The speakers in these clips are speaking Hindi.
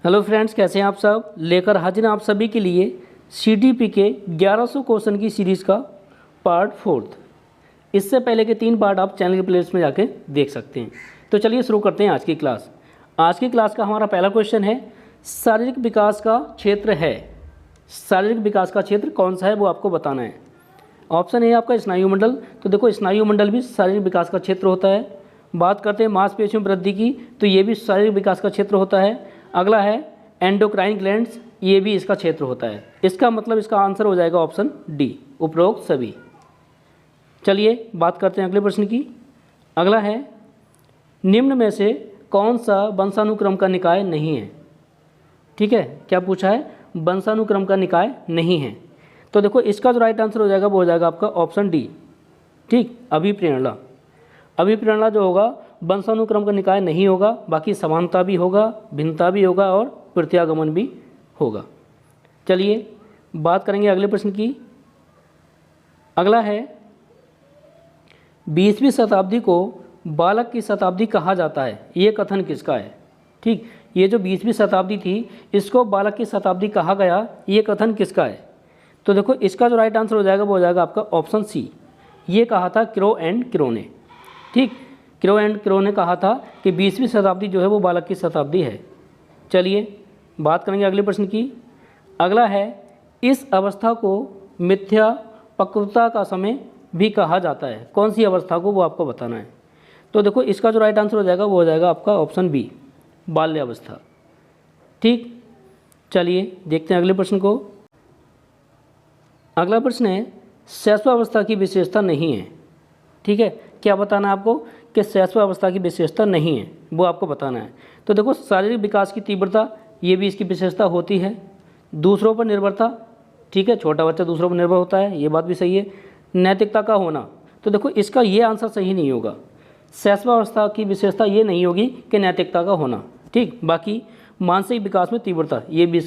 हेलो फ्रेंड्स, कैसे हैं आप सब। लेकर हाजिर हैं आप सभी के लिए CTP के 1100 क्वेश्चन की सीरीज़ का पार्ट 4। इससे पहले के 3 पार्ट आप चैनल के प्लेलिस्ट में जाके देख सकते हैं। तो चलिए शुरू करते हैं आज की क्लास। आज की क्लास का हमारा पहला क्वेश्चन है, शारीरिक विकास का क्षेत्र है। शारीरिक विकास का क्षेत्र कौन सा है वो आपको बताना है। ऑप्शन है आपका स्नायुमंडल। तो देखो, स्नायुमंडल भी शारीरिक विकास का क्षेत्र होता है। बात करते हैं मांसपेशियों में वृद्धि की, तो ये भी शारीरिक विकास का क्षेत्र होता है। अगला है एंडोक्राइन ग्लैंड्स, ये भी इसका क्षेत्र होता है। इसका मतलब इसका आंसर हो जाएगा ऑप्शन डी, उपरोक्त सभी। चलिए बात करते हैं अगले प्रश्न की। अगला है, निम्न में से कौन सा वंशानुक्रम का निकाय नहीं है। ठीक है, क्या पूछा है, वंशानुक्रम का निकाय नहीं है। तो देखो, इसका जो राइट आंसर हो जाएगा वो हो जाएगा आपका ऑप्शन डी। ठीक, अभिप्रेरणा। अभिप्रेरणा जो होगा वंशानुक्रम का निकाय नहीं होगा, बाकी समानता भी होगा, भिन्नता भी होगा और प्रत्यागमन भी होगा। चलिए बात करेंगे अगले प्रश्न की। अगला है, 20वीं शताब्दी को बालक की शताब्दी कहा जाता है। ये कथन किसका है। ठीक, ये जो 20वीं शताब्दी थी इसको बालक की शताब्दी कहा गया, ये कथन किसका है। तो देखो, इसका जो राइट आंसर हो जाएगा वो हो जाएगा आपका ऑप्शन सी। ये कहा था क्रो एंड क्रो ने। ठीक, क्रो एंड क्रो ने कहा था कि 20वीं शताब्दी जो है वो बालक की शताब्दी है। चलिए बात करेंगे अगले प्रश्न की। अगला है, इस अवस्था को मिथ्या पक्वता का समय भी कहा जाता है। कौन सी अवस्था को, वो आपको बताना है। तो देखो, इसका जो राइट आंसर हो जाएगा वो हो जाएगा आपका ऑप्शन बी, बाल्यावस्था। ठीक, चलिए देखते हैं अगले प्रश्न को। अगला प्रश्न है, शैशवावस्था की विशेषता नहीं है। ठीक है, क्या बताना है आपको कि शैशवावस्था की विशेषता नहीं है, वो आपको बताना है। तो देखो, शारीरिक विकास की तीव्रता, ये भी इसकी विशेषता होती है। दूसरों पर निर्भरता, ठीक है, छोटा बच्चा दूसरों पर निर्भर होता है, ये बात भी सही है। नैतिकता का होना, तो देखो इसका ये आंसर सही नहीं होगा। शैशवावस्था की विशेषता ये नहीं होगी कि नैतिकता का होना। ठीक, बाकी मानसिक विकास में तीव्रता, ये भी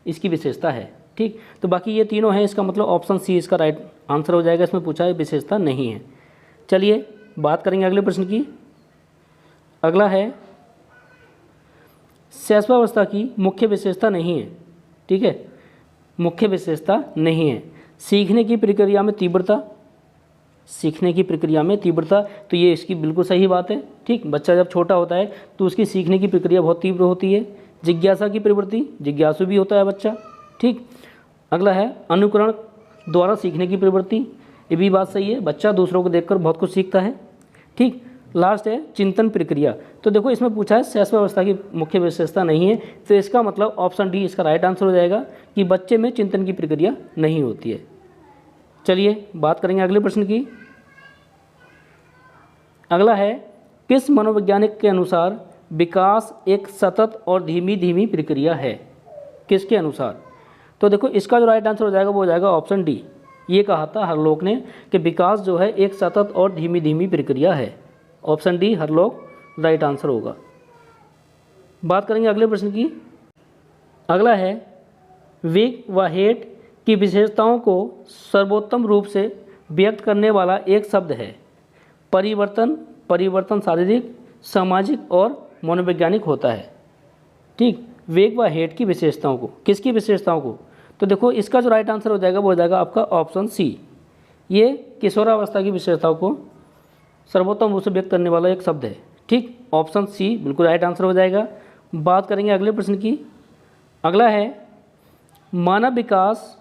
इसकी विशेषता है। ठीक, तो बाकी ये तीनों हैं, इसका मतलब ऑप्शन सी इसका राइट आंसर हो जाएगा। इसमें पूछा है विशेषता नहीं है। चलिए बात करेंगे अगले प्रश्न की। अगला है, शैशवावस्था की मुख्य विशेषता नहीं है। ठीक है, मुख्य विशेषता नहीं है। सीखने की प्रक्रिया में तीव्रता, सीखने की प्रक्रिया में तीव्रता, तो ये इसकी बिल्कुल सही बात है। ठीक, बच्चा जब छोटा होता है तो उसकी सीखने की प्रक्रिया बहुत तीव्र होती है। जिज्ञासा की प्रवृत्ति, जिज्ञासु भी होता है बच्चा। ठीक, अगला है, अनुकरण द्वारा सीखने की प्रवृत्ति, ये भी बात सही है, बच्चा दूसरों को देखकर बहुत कुछ सीखता है। ठीक, लास्ट है चिंतन प्रक्रिया। तो देखो, इसमें पूछा है शैशवावस्था की मुख्य विशेषता नहीं है, तो इसका मतलब ऑप्शन डी इसका राइट आंसर हो जाएगा कि बच्चे में चिंतन की प्रक्रिया नहीं होती है। चलिए बात करेंगे अगले प्रश्न की। अगला है, किस मनोवैज्ञानिक के अनुसार विकास एक सतत और धीमी धीमी प्रक्रिया है। किसके अनुसार। तो देखो, इसका जो राइट आंसर हो जाएगा वो हो जाएगा ऑप्शन डी। ये कहा था हरलोक ने कि विकास जो है एक सतत और धीमी धीमी प्रक्रिया है। ऑप्शन डी हरलोक राइट आंसर होगा। बात करेंगे अगले प्रश्न की। अगला है, वेग व हेट की विशेषताओं को सर्वोत्तम रूप से व्यक्त करने वाला एक शब्द है। परिवर्तन, परिवर्तन शारीरिक, सामाजिक और मनोवैज्ञानिक होता है। ठीक, वेग व हेट की विशेषताओं को, किसकी विशेषताओं को। तो देखो, इसका जो राइट आंसर हो जाएगा वो हो जाएगा आपका ऑप्शन सी। ये किशोरावस्था की विशेषताओं को सर्वोत्तम रूप से व्यक्त करने वाला एक शब्द है। ठीक, ऑप्शन सी बिल्कुल राइट आंसर हो जाएगा। बात करेंगे अगले प्रश्न की। अगला है, मानव विकास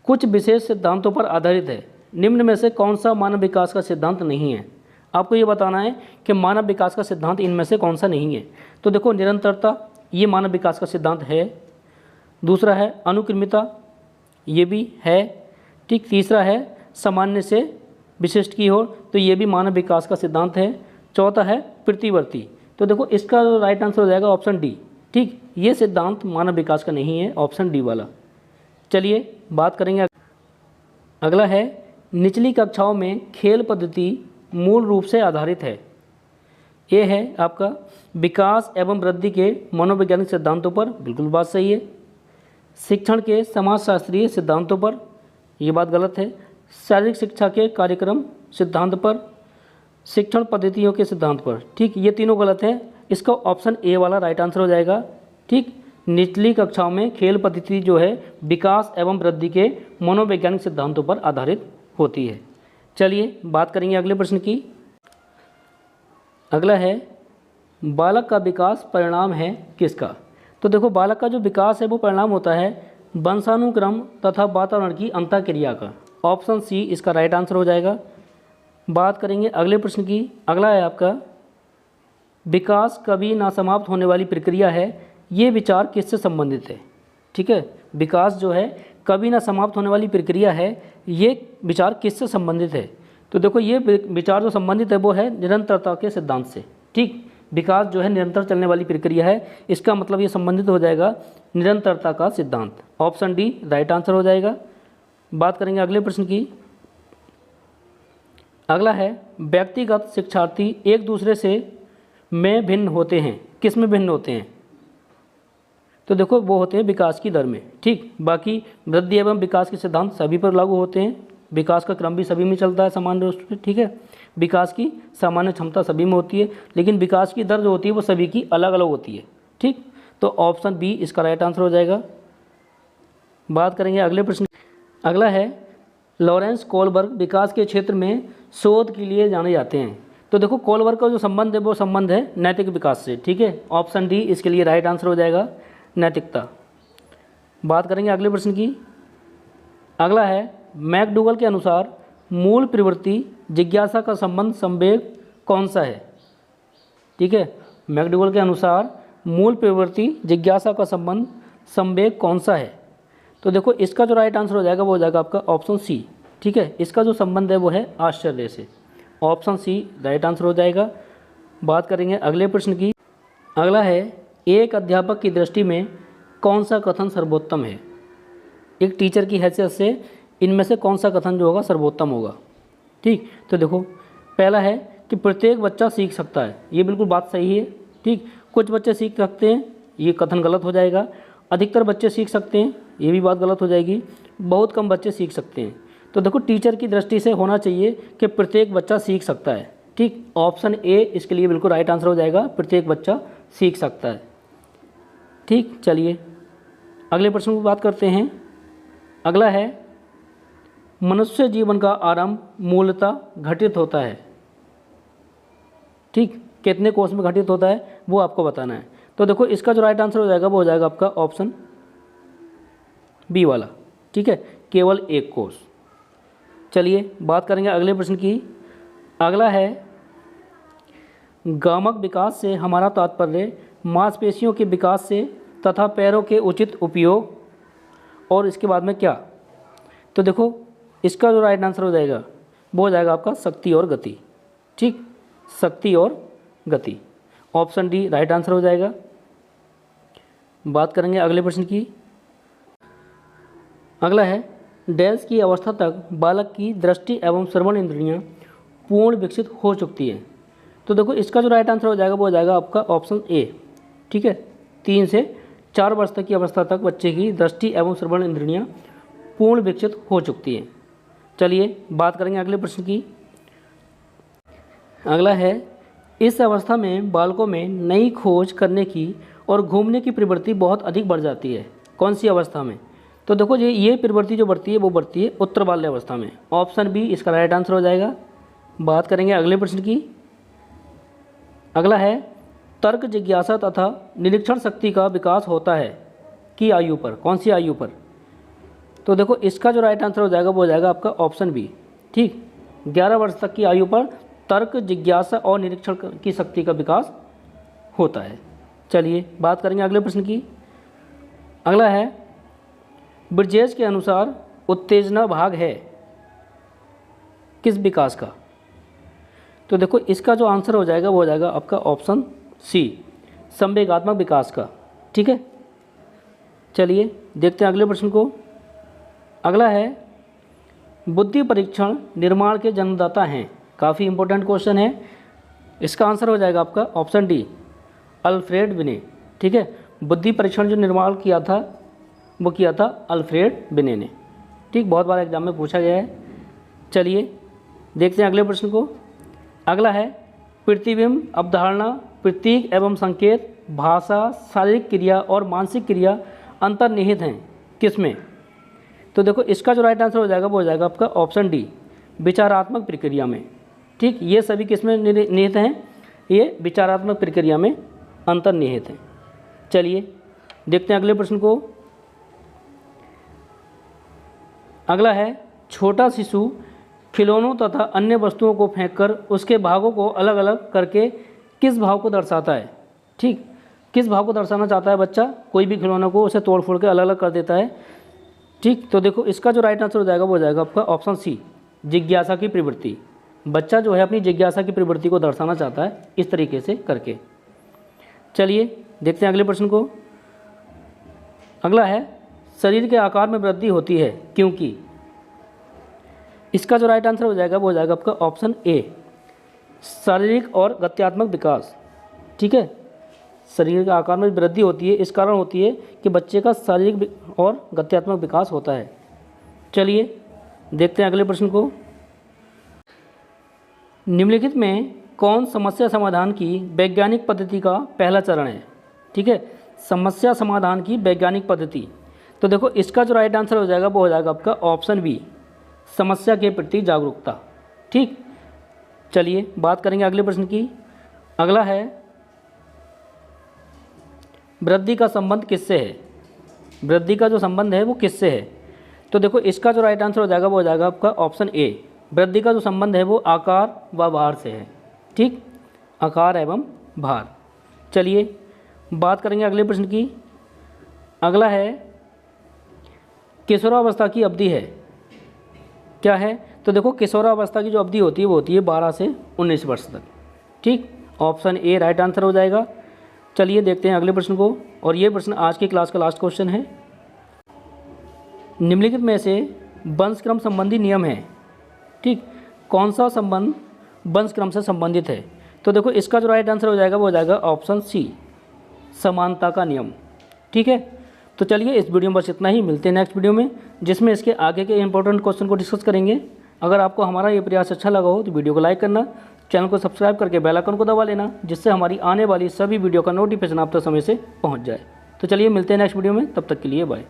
कुछ विशेष सिद्धांतों पर आधारित है। निम्न में से कौन सा मानव विकास का सिद्धांत नहीं है। आपको ये बताना है कि मानव विकास का सिद्धांत इनमें से कौन सा नहीं है। तो देखो, निरंतरता, ये मानव विकास का सिद्धांत है। दूसरा है अनुक्रमिता, ये भी है। ठीक, तीसरा है सामान्य से विशिष्ट की ओर, तो ये भी मानव विकास का सिद्धांत है। चौथा है प्रतिवर्ती। तो देखो, इसका राइट आंसर हो जाएगा ऑप्शन डी। ठीक, ये सिद्धांत मानव विकास का नहीं है, ऑप्शन डी वाला। चलिए बात करेंगे। अगला है, निचली कक्षाओं में खेल पद्धति मूल रूप से आधारित है। ये है आपका विकास एवं वृद्धि के मनोवैज्ञानिक सिद्धांतों पर, बिल्कुल बात सही है। शिक्षण के समाजशास्त्रीय सिद्धांतों पर, ये बात गलत है। शारीरिक शिक्षा के कार्यक्रम सिद्धांत पर, शिक्षण पद्धतियों के सिद्धांत पर। ठीक, ये तीनों गलत है। इसका ऑप्शन ए वाला राइट आंसर हो जाएगा। ठीक, निचली कक्षाओं में खेल पद्धति जो है विकास एवं वृद्धि के मनोवैज्ञानिक सिद्धांतों पर आधारित होती है। चलिए बात करेंगे अगले प्रश्न की। अगला है बालक का विकास परिणाम है किसका। तो देखो बालक का जो विकास है वो परिणाम होता है वंशानुक्रम तथा वातावरण की अंतःक्रिया का। ऑप्शन सी इसका राइट आंसर हो जाएगा। बात करेंगे अगले प्रश्न की। अगला है आपका विकास कभी ना समाप्त होने वाली प्रक्रिया है, ये विचार किससे संबंधित है। ठीक है, विकास जो है कभी ना समाप्त होने वाली प्रक्रिया है, ये विचार किससे संबंधित है। तो देखो ये विचार जो संबंधित है वो है निरंतरता के सिद्धांत से। ठीक, विकास जो है निरंतर चलने वाली प्रक्रिया है, इसका मतलब ये संबंधित हो जाएगा निरंतरता का सिद्धांत। ऑप्शन डी राइट आंसर हो जाएगा। बात करेंगे अगले प्रश्न की। अगला है व्यक्तिगत शिक्षार्थी एक दूसरे से में भिन्न होते हैं, किस में भिन्न होते हैं। तो देखो वो होते हैं विकास की दर में। ठीक, बाकी वृद्धि एवं विकास के सिद्धांत सभी पर लागू होते हैं, विकास का क्रम भी सभी में चलता है समान रूप से। ठीक है, विकास की सामान्य क्षमता सभी में होती है, लेकिन विकास की दर जो होती है वो सभी की अलग अलग होती है। ठीक, तो ऑप्शन बी इसका राइट आंसर हो जाएगा। बात करेंगे अगले प्रश्न। अगला है लॉरेंस कोलबर्ग विकास के क्षेत्र में शोध के लिए जाने जाते हैं। तो देखो कोलबर्ग का जो संबंध है वो संबंध है नैतिक विकास से। ठीक है, ऑप्शन डी इसके लिए राइट आंसर हो जाएगा, नैतिकता। बात करेंगे अगले प्रश्न की। अगला है मैकडूगल के अनुसार मूल प्रवृत्ति जिज्ञासा का संबंध संवेग कौन सा है। ठीक है, मैकडूगल के अनुसार मूल प्रवृत्ति जिज्ञासा का संबंध संवेग कौन सा है। तो देखो इसका जो राइट आंसर हो जाएगा वो हो जाएगा आपका ऑप्शन सी। ठीक है, इसका जो संबंध है वो है आश्चर्य से। ऑप्शन सी राइट आंसर हो जाएगा। बात करेंगे अगले प्रश्न की। अगला है एक अध्यापक की दृष्टि में कौन सा कथन सर्वोत्तम है। एक टीचर की हैसियत से इनमें से कौन सा कथन जो होगा सर्वोत्तम होगा। ठीक, तो देखो पहला है कि प्रत्येक बच्चा सीख सकता है, ये बिल्कुल बात सही है। ठीक, कुछ बच्चे सीख सकते हैं, ये कथन गलत हो जाएगा। अधिकतर बच्चे सीख सकते हैं, ये भी बात गलत हो जाएगी। बहुत कम बच्चे सीख सकते हैं। तो देखो टीचर की दृष्टि से होना चाहिए कि प्रत्येक बच्चा सीख सकता है। ठीक, ऑप्शन ए इसके लिए बिल्कुल राइट आंसर हो जाएगा, प्रत्येक बच्चा सीख सकता है। ठीक, चलिए अगले प्रश्न की बात करते हैं। अगला है मनुष्य जीवन का आरंभ मूलतः घटित होता है। ठीक, कितने कोष में घटित होता है वो आपको बताना है। तो देखो इसका जो राइट आंसर हो जाएगा वो हो जाएगा आपका ऑप्शन बी वाला। ठीक है, केवल एक कोष। चलिए बात करेंगे अगले प्रश्न की। अगला है गामक विकास से हमारा तात्पर्य मांसपेशियों के विकास से तथा पैरों के उचित उपयोग और इसके बाद में क्या। तो देखो इसका जो राइट आंसर हो जाएगा वो हो जाएगा आपका शक्ति और गति। ठीक, शक्ति और गति। ऑप्शन डी राइट आंसर हो जाएगा। बात करेंगे अगले प्रश्न की। अगला है डैश की अवस्था तक बालक की दृष्टि एवं श्रवण इंद्रियां पूर्ण विकसित हो चुकती हैं। तो देखो इसका जो राइट आंसर हो जाएगा वो हो जाएगा आपका ऑप्शन ए। ठीक है, 3 से 4 वर्ष तक की अवस्था तक बच्चे की दृष्टि एवं श्रवण इंद्रियां पूर्ण विकसित हो चुकती हैं। चलिए बात करेंगे अगले प्रश्न की। अगला है इस अवस्था में बालकों में नई खोज करने की और घूमने की प्रवृत्ति बहुत अधिक बढ़ जाती है। कौन सी अवस्था में। तो देखो ये प्रवृत्ति जो बढ़ती है वो बढ़ती है उत्तर बाल्य अवस्था में। ऑप्शन बी इसका राइट आंसर हो जाएगा। बात करेंगे अगले प्रश्न की। अगला है तर्क जिज्ञासा तथा निरीक्षण शक्ति का विकास होता है की आयु पर, कौन सी आयु पर। तो देखो इसका जो राइट आंसर हो जाएगा वो हो जाएगा आपका ऑप्शन बी। ठीक, 11 वर्ष तक की आयु पर तर्क जिज्ञासा और निरीक्षण की शक्ति का विकास होता है। चलिए बात करेंगे अगले प्रश्न की। अगला है ब्रिजेश के अनुसार उत्तेजना भाग है किस विकास का। तो देखो इसका जो आंसर हो जाएगा वो हो जाएगा आपका ऑप्शन सी, संवेगात्मक विकास का। ठीक है, चलिए देखते हैं अगले प्रश्न को। अगला है बुद्धि परीक्षण निर्माण के जन्मदाता हैं। काफ़ी इंपॉर्टेंट क्वेश्चन है। इसका आंसर हो जाएगा आपका ऑप्शन डी, अल्फ्रेड बिने। ठीक है, बुद्धि परीक्षण जो निर्माण किया था वो किया था अल्फ्रेड बिने ने। ठीक, बहुत बार एग्जाम में पूछा गया है। चलिए देखते हैं अगले प्रश्न को। अगला है प्रतिबिंब, अवधारणा, प्रतीक एवं संकेत, भाषा, शारीरिक क्रिया और मानसिक क्रिया अंतर्निहित हैं किसमें? तो देखो इसका जो राइट आंसर हो जाएगा वो हो जाएगा आपका ऑप्शन डी, विचारात्मक प्रक्रिया में। ठीक, ये सभी किसमें निहित हैं? ये विचारात्मक प्रक्रिया में अंतर्निहित हैं। चलिए देखते हैं अगले प्रश्न को। अगला है, छोटा शिशु खिलौनों तथा अन्य वस्तुओं को फेंककर उसके भागों को अलग अलग करके किस भाव को दर्शाता है? ठीक, किस भाव को दर्शाना चाहता है बच्चा? कोई भी खिलौनों को उसे तोड़ फोड़ के अलग अलग कर देता है। ठीक, तो देखो इसका जो राइट आंसर हो जाएगा वो हो जाएगा आपका ऑप्शन सी, जिज्ञासा की प्रवृत्ति। बच्चा जो है अपनी जिज्ञासा की प्रवृत्ति को दर्शाना चाहता है इस तरीके से करके। चलिए देखते हैं अगले प्रश्न को। अगला है, शरीर के आकार में वृद्धि होती है क्योंकि? इसका जो राइट आंसर हो जाएगा वो हो जाएगा आपका ऑप्शन ए, शारीरिक और गत्यात्मक विकास। ठीक है, शरीर के आकार में वृद्धि होती है, इस कारण होती है कि बच्चे का शारीरिक और गत्यात्मक विकास होता है। चलिए देखते हैं अगले प्रश्न को। निम्नलिखित में कौन समस्या समाधान की वैज्ञानिक पद्धति का पहला चरण है? ठीक है, समस्या समाधान की वैज्ञानिक पद्धति। तो देखो इसका जो राइट आंसर हो जाएगा वो हो जाएगा आपका ऑप्शन बी, समस्या के प्रति जागरूकता। ठीक, चलिए बात करेंगे अगले प्रश्न की। अगला है, वृद्धि का संबंध किससे है? वृद्धि का जो संबंध है वो किससे है? तो देखो इसका जो राइट आंसर हो जाएगा वो हो जाएगा आपका ऑप्शन ए, वृद्धि का जो संबंध है वो आकार व भार से है। ठीक, आकार एवं भार। चलिए बात करेंगे अगले प्रश्न की। अगला है, किशोरावस्था की अवधि है क्या है? तो देखो किशोरावस्था की जो अवधि होती है वो होती है 12 से 19 वर्ष तक। ठीक, ऑप्शन ए राइट आंसर हो जाएगा। चलिए देखते हैं अगले प्रश्न को, और ये प्रश्न आज की क्लास का लास्ट क्वेश्चन है। निम्नलिखित में से वंशक्रम संबंधी नियम है। ठीक, कौन सा संबंध वंशक्रम से संबंधित है? तो देखो इसका जो राइट आंसर हो जाएगा वो हो जाएगा ऑप्शन सी, समानता का नियम। ठीक है, तो चलिए इस वीडियो में बस इतना ही। मिलते हैं नेक्स्ट वीडियो में जिसमें इसके आगे के इंपॉर्टेंट क्वेश्चन को डिस्कस करेंगे। अगर आपको हमारा ये प्रयास अच्छा लगा हो तो वीडियो को लाइक करना, चैनल को सब्सक्राइब करके बेल आइकन को दबा लेना, जिससे हमारी आने वाली सभी वीडियो का नोटिफिकेशन आप तक समय से पहुंच जाए। तो चलिए मिलते हैं नेक्स्ट वीडियो में, तब तक के लिए बाय।